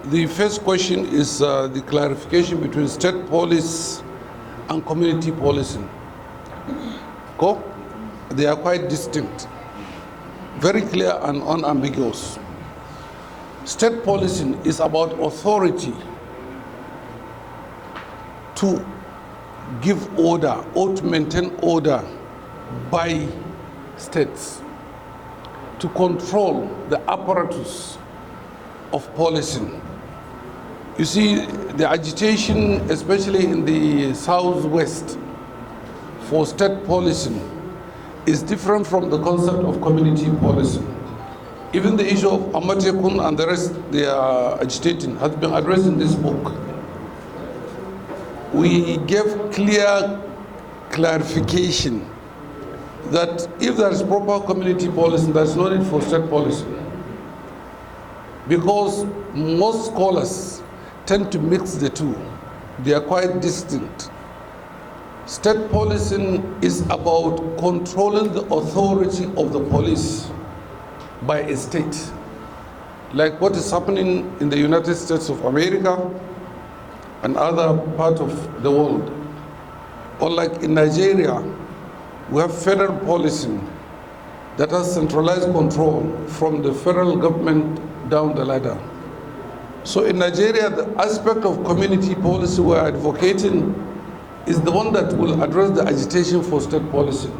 The first question is the clarification between state police and community policing. Go? They are quite distinct, very clear and unambiguous. State policing is about authority to give order or to maintain order by states, to control the apparatus of policing. You see, the agitation, especially in the southwest, for state policing is different from the concept of community policing. Even the issue of Amatekun and the rest they are agitating has been addressed in this book. We gave clear clarification that if there is proper community policing, there is no need for state policing. Because most scholars tend to mix the two. They are quite distinct. State policing is about controlling the authority of the police by a state, like what is happening in the United States of America and other parts of the world. Or like in Nigeria, we have federal policing that has centralized control from the federal government down the ladder. So in Nigeria, the aspect of community policy we're advocating is the one that will address the agitation for state policy.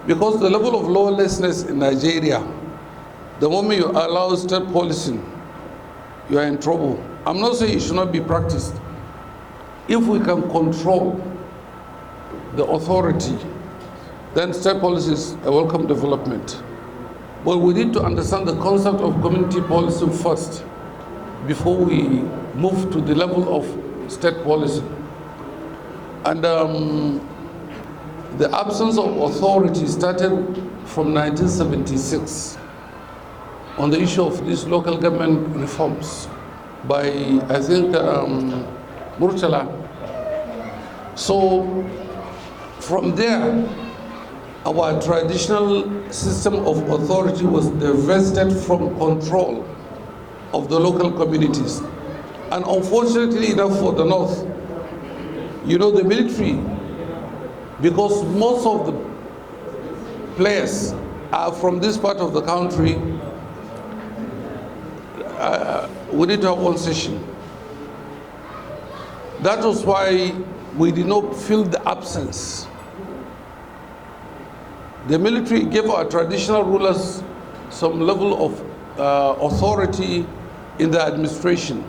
Because the level of lawlessness in Nigeria, the moment you allow state policing, you are in trouble. I'm not saying it should not be practiced. If we can control the authority, then state policy is a welcome development. But we need to understand the concept of community policy first before we move to the level of state policy. And the absence of authority started from 1976 on the issue of these local government reforms by, I think, Murtala. So from there, our traditional system of authority was divested from control of the local communities. And unfortunately enough for the North, you know, the military, because most of the players are from this part of the country, we need to have one session. That was why we did not feel the absence. The military gave our traditional rulers some level of authority in the administration.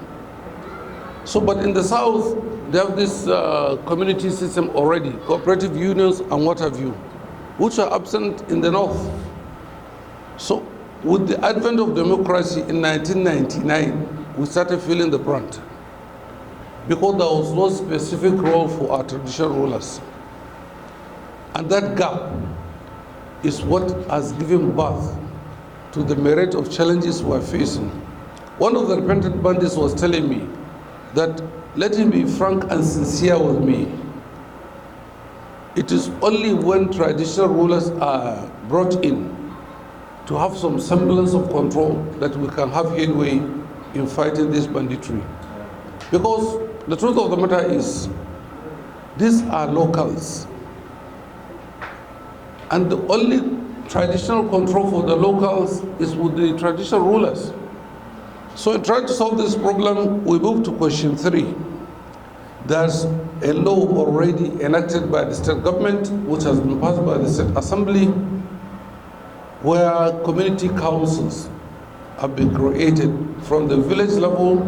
So, but in the South, they have this community system already, cooperative unions and what have you, which are absent in the North. So, with the advent of democracy in 1999, we started feeling the brunt because there was no specific role for our traditional rulers. And that gap is what has given birth to the myriad of challenges we are facing. One of the repentant bandits was telling me that, let him be frank and sincere with me. It is only when traditional rulers are brought in to have some semblance of control that we can have headway in fighting this banditry. Because the truth of the matter is, these are locals. And the only traditional control for the locals is with the traditional rulers. So in trying to solve this problem, we move to question 3. There's a law already enacted by the state government, which has been passed by the state assembly, where community councils have been created from the village level.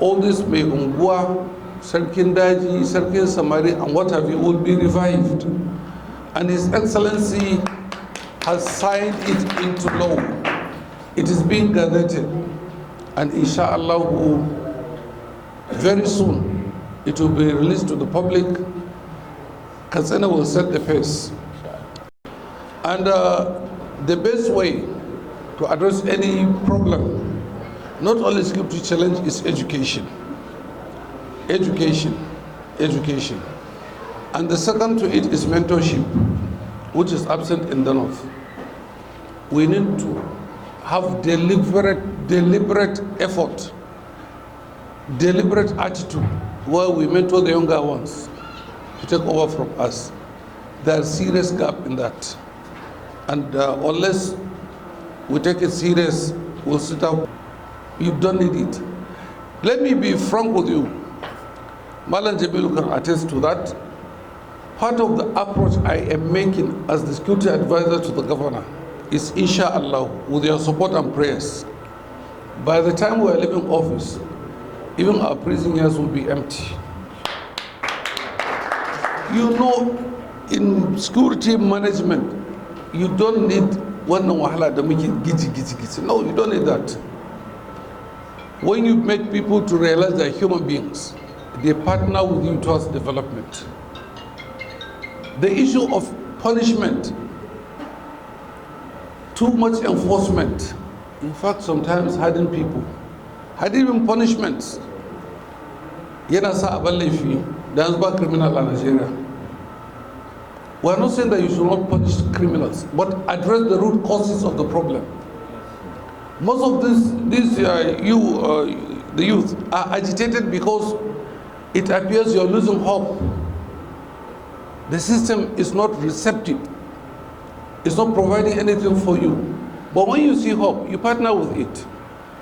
All this Mai Unguwa, Sarkin Daji, Sarkin Samari, and what have you will be revived. And His Excellency has signed it into law. It is being gazetted. And inshallah, very soon, it will be released to the public. Katsina will set the pace. And the best way to address any problem, not only security challenge, is education. Education. And the second to it is mentorship, which is absent in the North. We need to have deliberate deliberate effort, deliberate attitude, where we mentor the younger ones to take over from us. There's serious gap in that. And unless we take it serious, we'll sit up. You don't need it. Let me be frank with you. Malan Jamilu can attest to that. Part of the approach I am making as the security advisor to the governor is, inshallah, with your support and prayers, by the time we are leaving office, even our prison yards will be empty. You know, in security management, you don't need one wahala to make it giddy. No, you don't need that. When you make people to realize they're human beings, they partner with you towards development. The issue of punishment, too much enforcement, in fact, sometimes harden people. Had even punishments. Yana sa abin laifi, da yanzu ba criminal a Nigeria. We are not saying that you should not punish criminals, but address the root causes of the problem. Most of the youth are agitated because it appears you are losing hope. The system is not receptive. It's not providing anything for you. But when you see hope, you partner with it.